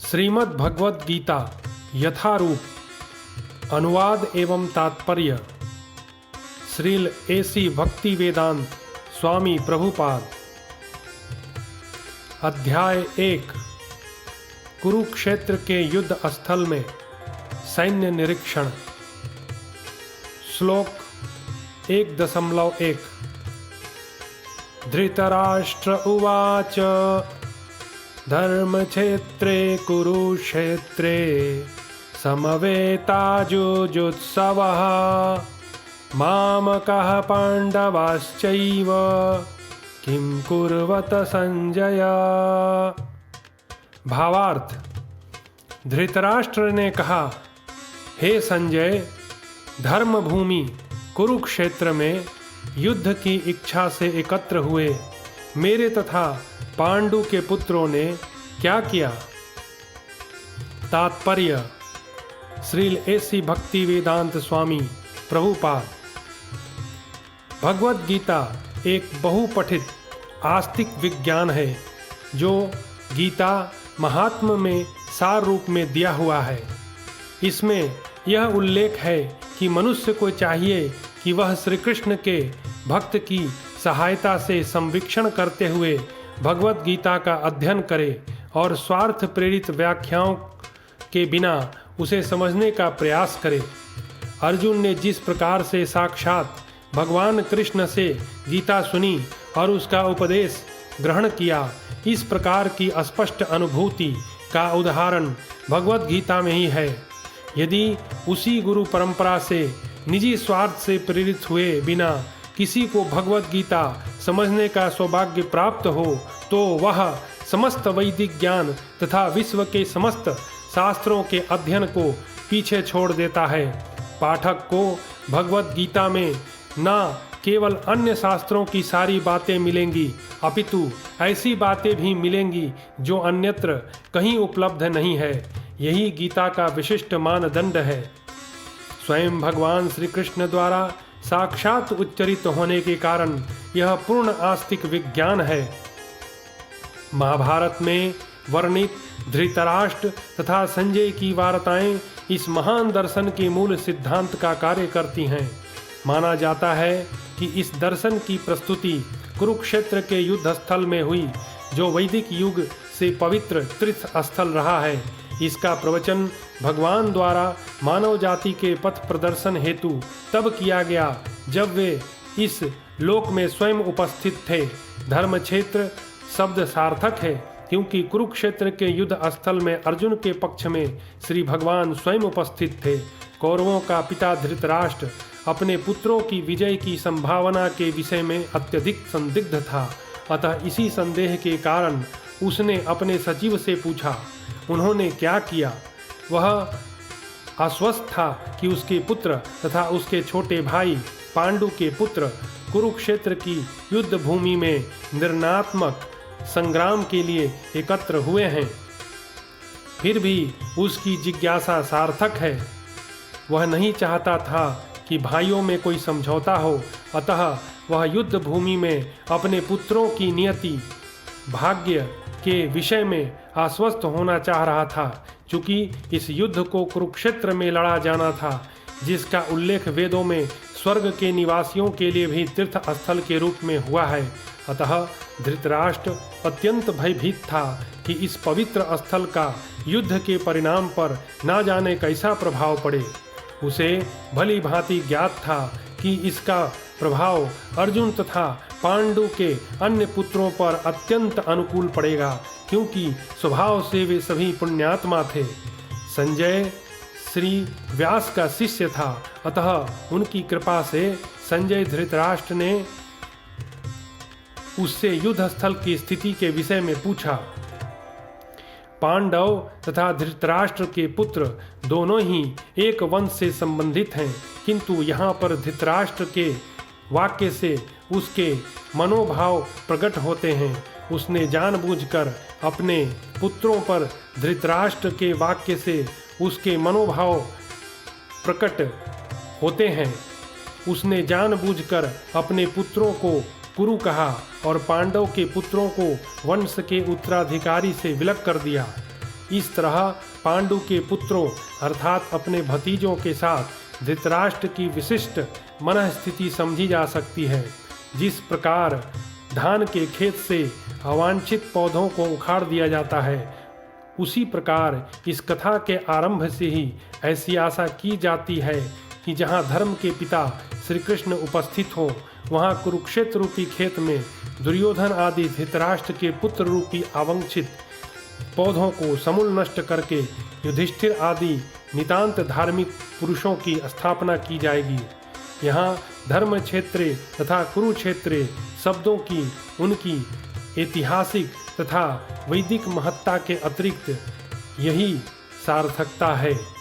श्रीमद् भगवद गीता यथारूप अनुवाद एवं तात्पर्य श्रील एसी भक्ति वेदांत स्वामी प्रभुपाद। अध्याय 1 कुरुक्षेत्र के युद्ध स्थल में सैन्य निरीक्षण। श्लोक 1.1 धृतराष्ट्र उवाच धर्मक्षेत्रे कुरुक्षेत्रे समवेताजुजुत्सवः मामकः पाण्डवाश्चैव किं कुर्वत संजय। भावार्थ, धृतराष्ट्र ने कहा, हे संजय, धर्मभूमि कुरुक्षेत्र में युद्ध की इच्छा से एकत्र हुए मेरे तथा पांडु के पुत्रों ने क्या किया। तात्पर्य श्रील एसी भक्ति वेदांत स्वामी प्रभुपाद। भगवद गीता एक बहुपठित आस्तिक विज्ञान है जो गीता महात्म्य में सार रूप में दिया हुआ है। इसमें यह उल्लेख है कि मनुष्य को चाहिए कि वह श्री कृष्ण के भक्त की सहायता से संवीक्षण करते हुए भगवद गीता का अध्ययन करे और स्वार्थ प्रेरित व्याख्याओं के बिना उसे समझने का प्रयास करे। अर्जुन ने जिस प्रकार से साक्षात भगवान कृष्ण से गीता सुनी और उसका उपदेश ग्रहण किया, इस प्रकार की स्पष्ट अनुभूति का उदाहरण भगवद गीता में ही है। यदि उसी गुरु परंपरा से निजी स्वार्थ से प्रेरित हुए बिना किसी को भगवद गीता समझने का सौभाग्य प्राप्त हो तो वह समस्त वैदिक ज्ञान तथा विश्व के समस्त शास्त्रों के अध्ययन को पीछे छोड़ देता है। पाठक को भगवद गीता में न केवल अन्य शास्त्रों की सारी बातें मिलेंगी अपितु ऐसी बातें भी मिलेंगी जो अन्यत्र कहीं उपलब्ध नहीं है। यही गीता का विशिष्ट मानदंड है। स्वयं भगवान श्री कृष्ण द्वारा साक्षात उच्चरित होने के कारण यह पूर्ण आस्तिक विज्ञान है। महाभारत में वर्णित धृतराष्ट्र तथा संजय की वार्ताएं इस महान दर्शन के मूल सिद्धांत का कार्य करती हैं। माना जाता है कि इस दर्शन की प्रस्तुति कुरुक्षेत्र के युद्ध स्थल में हुई, जो वैदिक युग से पवित्र तीर्थ स्थल रहा है। इसका प्रवचन भगवान द्वारा मानव जाति के पथ प्रदर्शन हेतु तब किया गया जब वे इस लोक में स्वयं उपस्थित थे। धर्मक्षेत्र शब्द सार्थक है क्योंकि कुरुक्षेत्र के युद्ध स्थल में अर्जुन के पक्ष में श्री भगवान स्वयं उपस्थित थे। कौरवों का पिता धृतराष्ट्र अपने पुत्रों की विजय की संभावना के विषय में अत्यधिक संदिग्ध था। अतः इसी संदेह के कारण उसने अपने सचिव से पूछा। उन्होंने क्या किया? वह आश्वस्त था कि उसके पुत्र तथा उसके छोटे भाई पांडु के पुत्र कुरुक्षेत्र की युद्ध भूमि में निर्णयात्मक संग्राम के लिए एकत्र हुए हैं। फिर भी उसकी जिज्ञासा सार्थक है। वह नहीं चाहता था कि भाइयों में कोई समझौता हो, अतः वह युद्ध भूमि में अपने पुत्रों की नियति भाग्य के विषय में आश्वस्त होना चाह रहा था। चूँकि इस युद्ध को कुरुक्षेत्र में लड़ा जाना था, जिसका उल्लेख वेदों में स्वर्ग के निवासियों के लिए भी तीर्थ स्थल के रूप में हुआ है। अतः धृतराष्ट्र अत्यंत भयभीत था कि इस पवित्र स्थल का युद्ध के परिणाम पर ना जाने कैसा प्रभाव पड़े। उसे भली भांति ज्ञात था कि इसका प्रभाव अर्जुन तथा पांडु के अन्य पुत्रों पर अत्यंत अनुकूल पड़ेगा, क्योंकि स्वभाव से वे सभी पुण्यात्मा थे। संजय श्री व्यास का शिष्य था, अतः उनकी कृपा से संजय धृतराष्ट्र ने उससे युद्ध स्थल की स्थिति के विषय में पूछा। पांडव तथा धृतराष्ट्र के पुत्र दोनों ही एक वंश से संबंधित हैं, किंतु यहाँ पर धृतराष्ट्र के वाक्य से उसके मनोभाव प्रकट होते हैं। उसने जानबूझकर अपने पुत्रों पर धृतराष्ट्र के वाक्य से उसके मनोभाव प्रकट होते हैं। उसने जानबूझकर अपने पुत्रों को कुरु कहा और पांडव के पुत्रों को वंश के उत्तराधिकारी से विलग कर दिया। इस तरह पांडु के पुत्रों अर्थात अपने भतीजों के साथ धृतराष्ट्र की विशिष्ट मनःस्थिति समझी जा सकती है। जिस प्रकार धान के खेत से अवांछित पौधों को उखाड़ दिया जाता है, उसी प्रकार इस कथा के आरंभ से ही ऐसी आशा की जाती है कि जहाँ धर्म के पिता श्री कृष्ण उपस्थित हो, वहाँ कुरुक्षेत्र रूपी खेत में दुर्योधन आदि धृतराष्ट्र के पुत्र रूपी अवांछित पौधों को समूल नष्ट करके युधिष्ठिर आदि नितांत धार्मिक पुरुषों की स्थापना की जाएगी। यहाँ धर्म क्षेत्रे तथा कुरुक्षेत्रे शब्दों की उनकी ऐतिहासिक तथा वैदिक महत्ता के अतिरिक्त यही सार्थकता है।